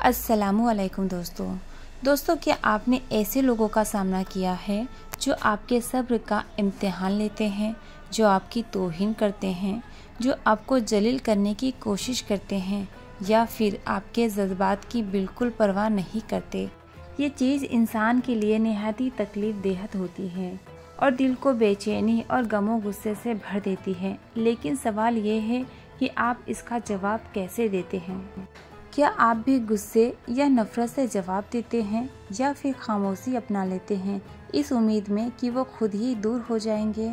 अस्सलामुअलैकुम दोस्तों, क्या आपने ऐसे लोगों का सामना किया है जो आपके सब्र का इम्तिहान लेते हैं, जो आपकी तौहीन करते हैं, जो आपको जलील करने की कोशिश करते हैं या फिर आपके जज्बात की बिल्कुल परवाह नहीं करते। ये चीज़ इंसान के लिए निहायत ही तकलीफ देहत होती है और दिल को बेचैनी और गमो गुस्से से भर देती है। लेकिन सवाल ये है कि आप इसका जवाब कैसे देते हैं। क्या आप भी गुस्से या नफरत से जवाब देते हैं या फिर खामोशी अपना लेते हैं इस उम्मीद में कि वो खुद ही दूर हो जाएंगे।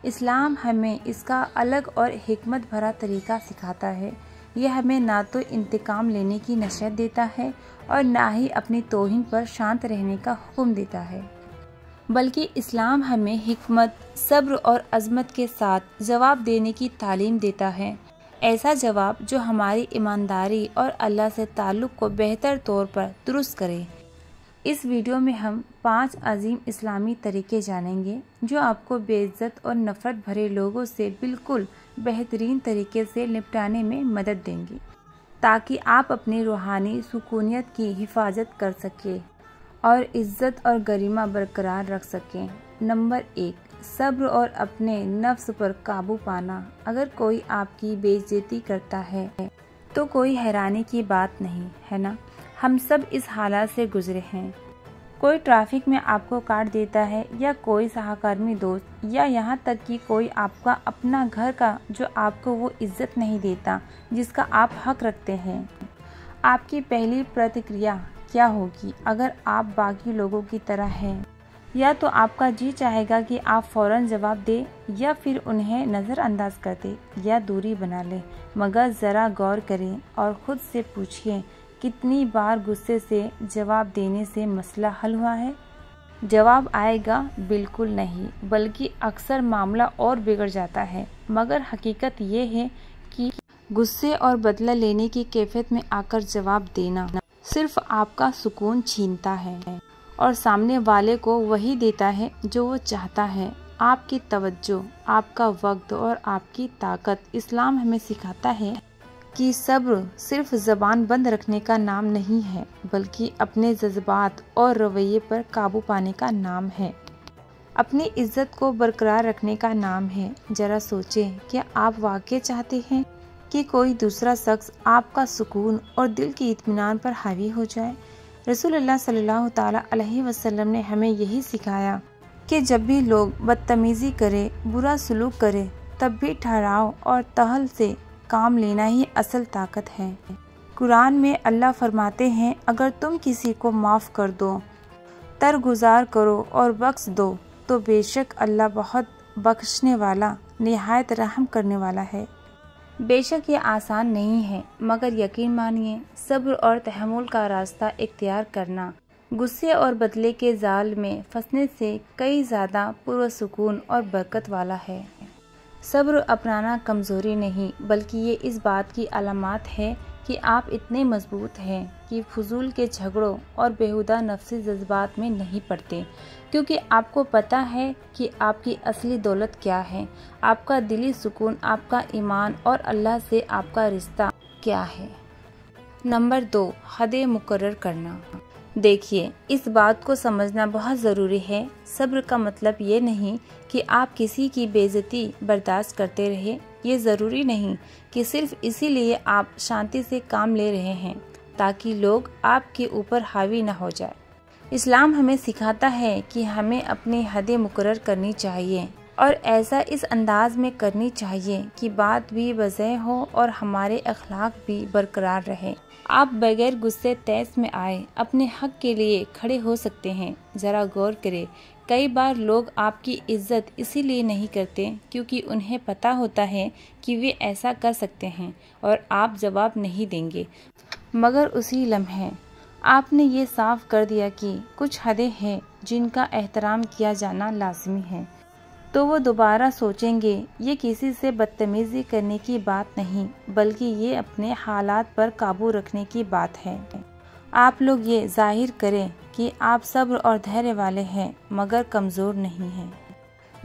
इस्लाम हमें इसका अलग और हिकमत भरा तरीका सिखाता है। यह हमें ना तो इंतकाम लेने की नसीहत देता है और ना ही अपनी तौहीन पर शांत रहने का हुक्म देता है, बल्कि इस्लाम हमें हिकमत, सब्र और अज़मत के साथ जवाब देने की तालीम देता है। ऐसा जवाब जो हमारी ईमानदारी और अल्लाह से ताल्लुक़ को बेहतर तौर पर दुरुस्त करे। इस वीडियो में हम 5 अजीम इस्लामी तरीके जानेंगे जो आपको बेइज्जत और नफ़रत भरे लोगों से बिल्कुल बेहतरीन तरीके से निपटाने में मदद देंगे, ताकि आप अपनी रूहानी सुकूनियत की हिफाजत कर सकें और इज़्ज़त और गरिमा बरकरार रख सकें। नंबर 1, सब्र और अपने नफ्स पर काबू पाना। अगर कोई आपकी बेइज्जती करता है तो कोई हैरानी की बात नहीं है ना, हम सब इस हालात से गुजरे हैं। कोई ट्रैफिक में आपको काट देता है या कोई सहकर्मी दोस्त या यहाँ तक कि कोई आपका अपना घर का जो आपको वो इज्जत नहीं देता जिसका आप हक रखते हैं। आपकी पहली प्रतिक्रिया क्या होगी? अगर आप बाकी लोगों की तरह हैं, या तो आपका जी चाहेगा कि आप फौरन जवाब दें या फिर उन्हें नज़रअंदाज कर दें या दूरी बना लें। मगर ज़रा गौर करें और ख़ुद से पूछिए, कितनी बार गुस्से से जवाब देने से मसला हल हुआ है? जवाब आएगा बिल्कुल नहीं, बल्कि अक्सर मामला और बिगड़ जाता है। मगर हकीकत ये है कि गुस्से और बदला लेने की कैफियत में आकर जवाब देना सिर्फ आपका सुकून छीनता है और सामने वाले को वही देता है जो वो चाहता है, आपकी तवज्जो, आपका वक्त और आपकी ताकत। इस्लाम हमें सिखाता है कि सब्र सिर्फ ज़बान बंद रखने का नाम नहीं है, बल्कि अपने जज्बात और रवैये पर काबू पाने का नाम है, अपनी इज्जत को बरकरार रखने का नाम है। ज़रा सोचें, क्या आप वाकई चाहते हैं कि कोई दूसरा शख्स आपका सुकून और दिल की इत्मीनान पर हावी हो जाए? रसूलुल्लाह सल्लल्लाहु ताला अलैहि वसल्लम ने हमें यही सिखाया कि जब भी लोग बदतमीज़ी करे, बुरा सलूक करे, तब भी ठहराव और तहल से काम लेना ही असल ताकत है। कुरान में अल्लाह फरमाते हैं, अगर तुम किसी को माफ़ कर दो, तरगुजार करो और बख्श दो, तो बेशक अल्लाह बहुत बख्शने वाला, निहायत रहम करने वाला है। बेशक ये आसान नहीं है, मगर यकीन मानिए, सब्र और तहम्मुल का रास्ता इख्तियार करना गुस्से और बदले के जाल में फंसने से कई ज़्यादा पुरसुकून और बरकत वाला है। सब्र अपनाना कमज़ोरी नहीं, बल्कि ये इस बात की अलामत है कि आप इतने मजबूत हैं कि फजूल के झगड़ों और बेहुदा नफ्सी जज्बात में नहीं पड़ते, क्योंकि आपको पता है कि आपकी असली दौलत क्या है, आपका दिली सुकून, आपका ईमान और अल्लाह से आपका रिश्ता क्या है। नंबर 2, हदें मुकर्रर करना। देखिए, इस बात को समझना बहुत ज़रूरी है। सब्र का मतलब ये नहीं कि आप किसी की बेइज्जती बर्दाश्त करते रहे। ये ज़रूरी नहीं कि सिर्फ इसीलिए आप शांति से काम ले रहे हैं ताकि लोग आपके ऊपर हावी न हो जाए। इस्लाम हमें सिखाता है कि हमें अपनी हदें मुकर्रर करनी चाहिए और ऐसा इस अंदाज में करनी चाहिए कि बात भी वज़ह हो और हमारे अखलाक भी बरकरार रहे। आप बगैर गुस्से तैस में आए अपने हक के लिए खड़े हो सकते हैं। ज़रा गौर करें, कई बार लोग आपकी इज्जत इसीलिए नहीं करते क्योंकि उन्हें पता होता है कि वे ऐसा कर सकते हैं और आप जवाब नहीं देंगे, मगर उसी लम्हे आपने ये साफ कर दिया कि कुछ हदें हैं जिनका एहतराम किया जाना लाजमी है, तो वो दोबारा सोचेंगे। ये किसी से बदतमीज़ी करने की बात नहीं, बल्कि ये अपने हालात पर काबू रखने की बात है। आप लोग ये जाहिर करें कि आप सब्र और धैर्य वाले हैं, मगर कमज़ोर नहीं हैं।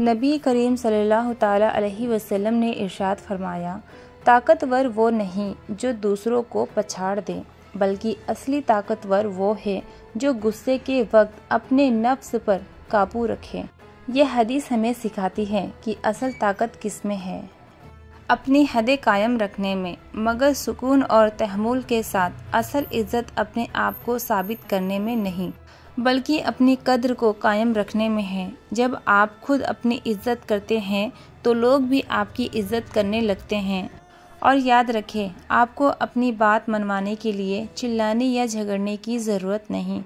नबी करीम सल्लल्लाहु ताला अलैहि वसल्लम ने इरशाद फरमाया, ताकतवर वो नहीं जो दूसरों को पछाड़ दे, बल्कि असली ताकतवर वो है जो गुस्से के वक्त अपने नफ्स पर काबू रखे। ये हदीस हमें सिखाती है कि असल ताकत किस में है, अपनी हदें कायम रखने में, मगर सुकून और तहम्मुल के साथ। असल इज्जत अपने आप को साबित करने में नहीं, बल्कि अपनी कद्र को कायम रखने में है। जब आप खुद अपनी इज्जत करते हैं तो लोग भी आपकी इज्जत करने लगते हैं। और याद रखें, आपको अपनी बात मनवाने के लिए चिल्लाने या झगड़ने की ज़रूरत नहीं।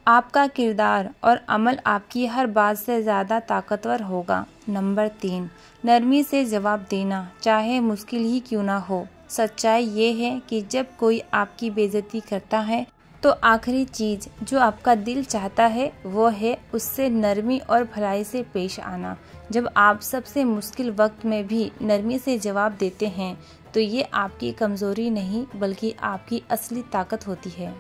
आपका किरदार और अमल आपकी हर बात से ज़्यादा ताकतवर होगा। नंबर 3, नरमी से जवाब देना, चाहे मुश्किल ही क्यों ना हो। सच्चाई ये है कि जब कोई आपकी बेइज्जती करता है तो आखिरी चीज़ जो आपका दिल चाहता है वो है उससे नरमी और भलाई से पेश आना। जब आप सबसे मुश्किल वक्त में भी नरमी से जवाब देते हैं तो ये आपकी कमज़ोरी नहीं बल्कि आपकी असली ताकत होती है।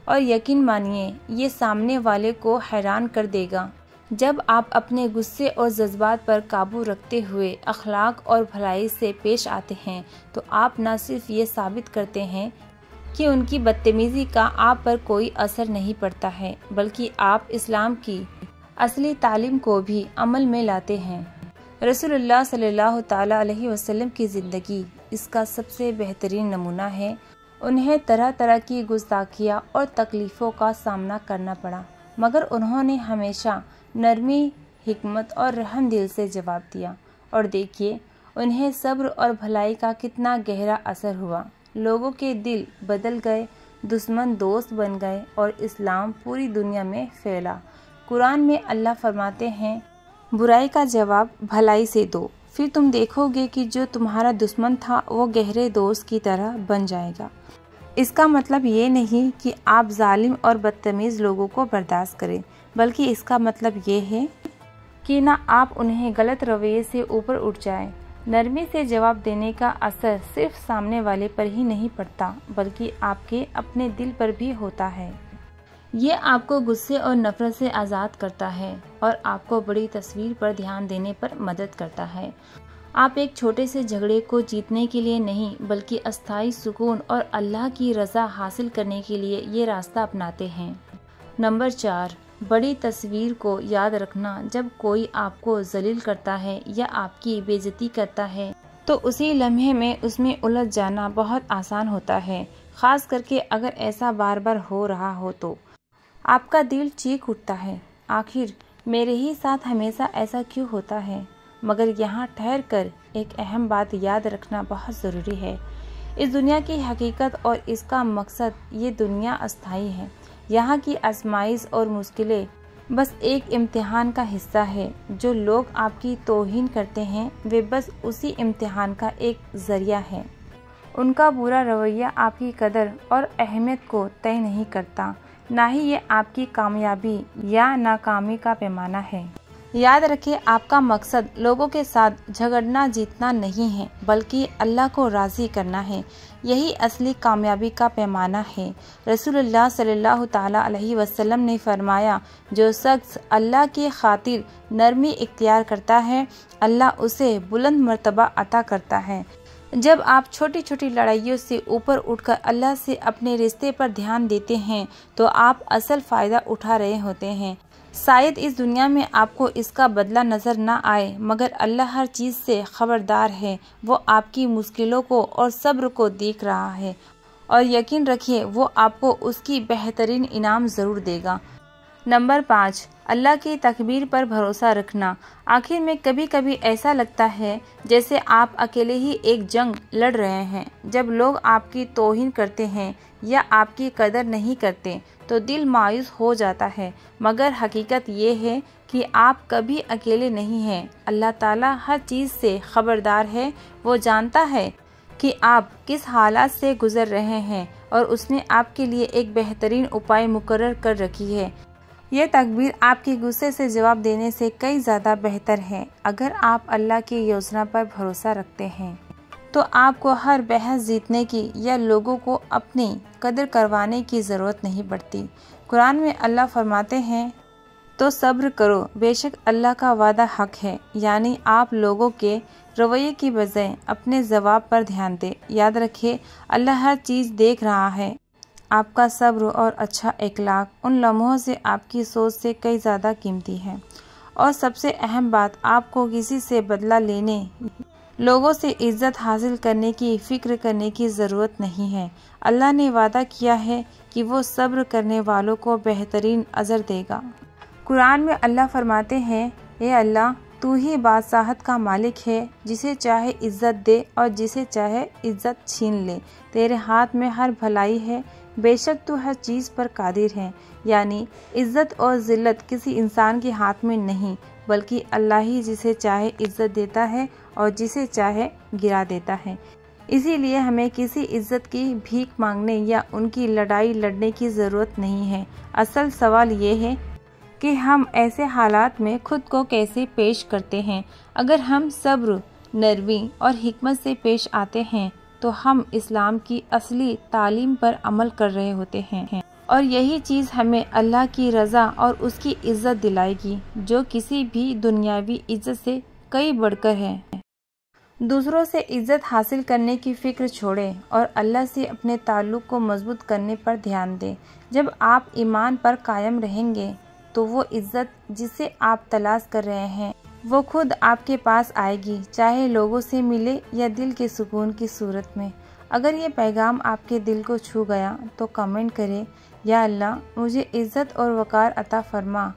और यकीन मानिए, ये सामने वाले को हैरान कर देगा। जब आप अपने गुस्से और जज्बात पर काबू रखते हुए अखलाक और भलाई से पेश आते हैं तो आप न सिर्फ ये साबित करते हैं कि उनकी बदतमीज़ी का आप पर कोई असर नहीं पड़ता है, बल्कि आप इस्लाम की असली तालीम को भी अमल में लाते हैं। रसूलुल्लाह सल्लल्लाहु ताला अलैहि वसल्लम की ज़िंदगी इसका सबसे बेहतरीन नमूना है। उन्हें तरह तरह की गुस्ताखियाँ और तकलीफ़ों का सामना करना पड़ा, मगर उन्होंने हमेशा नरमी, हिकमत और रहम दिल से जवाब दिया। और देखिए, उन्हें सब्र और भलाई का कितना गहरा असर हुआ। लोगों के दिल बदल गए, दुश्मन दोस्त बन गए और इस्लाम पूरी दुनिया में फैला। कुरान में अल्लाह फरमाते हैं, बुराई का जवाब भलाई से दो, फिर तुम देखोगे कि जो तुम्हारा दुश्मन था वो गहरे दोस्त की तरह बन जाएगा। इसका मतलब ये नहीं कि आप जालिम और बदतमीज़ लोगों को बर्दाश्त करें, बल्कि इसका मतलब ये है कि ना आप उन्हें गलत रवैये से ऊपर उठ जाएं। नरमी से जवाब देने का असर सिर्फ सामने वाले पर ही नहीं पड़ता, बल्कि आपके अपने दिल पर भी होता है। ये आपको गुस्से और नफरत से आज़ाद करता है और आपको बड़ी तस्वीर पर ध्यान देने पर मदद करता है। आप एक छोटे से झगड़े को जीतने के लिए नहीं, बल्कि अस्थायी सुकून और अल्लाह की रज़ा हासिल करने के लिए ये रास्ता अपनाते हैं। नंबर 4, बड़ी तस्वीर को याद रखना। जब कोई आपको जलील करता है या आपकी बेइज्जती करता है तो उसी लम्हे में उसमें उलझ जाना बहुत आसान होता है, ख़ास करके अगर ऐसा बार बार हो रहा हो तो आपका दिल चीख उठता है, आखिर मेरे ही साथ हमेशा ऐसा क्यों होता है। मगर यहाँ ठहर कर एक अहम बात याद रखना बहुत ज़रूरी है। इस दुनिया की हकीकत और इसका मकसद, ये दुनिया अस्थायी है। यहाँ की आजमाइश और मुश्किलें बस एक इम्तिहान का हिस्सा है। जो लोग आपकी तौहीन करते हैं वे बस उसी इम्तिहान का एक ज़रिया है। उनका बुरा रवैया आपकी कदर और अहमियत को तय नहीं करता, ना ही ये आपकी कामयाबी या नाकामी का पैमाना है। याद रखें, आपका मकसद लोगों के साथ झगड़ना जीतना नहीं है, बल्कि अल्लाह को राज़ी करना है। यही असली कामयाबी का पैमाना है। रसूलुल्लाह सल्लल्लाहु ताला अलैहि वसल्लम ने फरमाया, जो शख्स अल्लाह की खातिर नरमी इख्तियार करता है, अल्लाह उसे बुलंद मर्तबा अता करता है। जब आप छोटी छोटी लड़ाइयों से ऊपर उठकर अल्लाह से अपने रिश्ते पर ध्यान देते हैं तो आप असल फ़ायदा उठा रहे होते हैं। शायद इस दुनिया में आपको इसका बदला नज़र ना आए, मगर अल्लाह हर चीज़ से खबरदार है। वो आपकी मुश्किलों को और सब्र को देख रहा है और यकीन रखिए वो आपको उसकी बेहतरीन इनाम ज़रूर देगा। नंबर 5, अल्लाह की तकदीर पर भरोसा रखना। आखिर में कभी कभी ऐसा लगता है जैसे आप अकेले ही एक जंग लड़ रहे हैं। जब लोग आपकी तौहीन करते हैं या आपकी कदर नहीं करते तो दिल मायूस हो जाता है, मगर हकीकत ये है कि आप कभी अकेले नहीं हैं। अल्लाह ताला हर चीज़ से खबरदार है। वो जानता है कि आप किस हालात से गुज़र रहे हैं और उसने आपके लिए एक बेहतरीन उपाय मुकर्रर कर रखी है। ये तकदीर आपके गुस्से से जवाब देने से कई ज़्यादा बेहतर है। अगर आप अल्लाह की योजना पर भरोसा रखते हैं तो आपको हर बहस जीतने की या लोगों को अपनी कदर करवाने की ज़रूरत नहीं पड़ती। कुरान में अल्लाह फरमाते हैं, तो सब्र करो, बेशक अल्लाह का वादा हक है। यानी आप लोगों के रवैये की बजाय अपने जवाब पर ध्यान दें। याद रखिए, अल्लाह हर चीज़ देख रहा है। آپ کا صبر اور اچھا اخلاق ان لمحوں سے آپ کی سوچ سے کئی زیادہ قیمتی ہے۔ اور سب سے اہم بات، آپ کو کسی سے بدلہ لینے، لوگوں سے عزت حاصل کرنے کی فکر کرنے کی ضرورت نہیں ہے۔ اللہ نے وعدہ کیا ہے کہ وہ صبر کرنے والوں کو بہترین اجر دے گا۔ قرآن میں اللہ فرماتے ہیں، اے اللہ، تو ہی بادشاہت کا مالک ہے، جسے چاہے عزت دے اور جسے چاہے عزت چھین لے، تیرے ہاتھ میں ہر بھلائی ہے، بے شک تو ہر چیز پر قادر ہے۔ یعنی عزت اور ذلت کسی انسان کے ہاتھ میں نہیں، بلکہ اللہ ہی جسے چاہے عزت دیتا ہے اور جسے چاہے گرا دیتا ہے۔ اسی لیے ہمیں کسی عزت کی بھیک مانگنے یا ان کی لڑائی لڑنے کی ضرورت نہیں ہے۔ اصل سوال یہ ہے کہ ہم ایسے حالات میں خود کو کیسے پیش کرتے ہیں۔ اگر ہم صبر، نرمی اور حکمت سے پیش آتے ہیں تو ہم اسلام کی اصلی تعلیم پر عمل کر رہے ہوتے ہیں، اور یہی چیز ہمیں اللہ کی رضا اور اس کی عزت دلائے گی، جو کسی بھی دنیاوی عزت سے کئی بڑھ کر ہے۔ دوسروں سے عزت حاصل کرنے کی فکر چھوڑیں اور اللہ سے اپنے تعلق کو مضبوط کرنے پر دھیان دیں۔ جب آپ ایمان پر قائم رہیں گے تو وہ عزت جسے آپ تلاش کر رہے ہیں وہ خود آپ کے پاس آئے گی، چاہے لوگوں سے ملے یا دل کے سکون کی صورت میں۔ اگر یہ پیغام آپ کے دل کو چھو گیا تو کمنٹ کریں، یا اللہ مجھے عزت اور وقار عطا فرما۔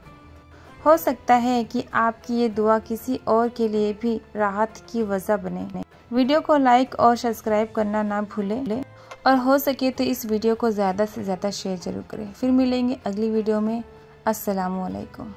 ہو سکتا ہے کہ آپ کی یہ دعا کسی اور کے لیے بھی راحت کی وجہ بنے۔ ویڈیو کو لائک اور سبسکرائب کرنا نہ بھولیں، اور ہو سکے تو اس ویڈیو کو زیادہ سے زیادہ شیئر ضرور کریں۔ پھر ملیں گے اگلی ویڈیو میں۔ السلام علیکم۔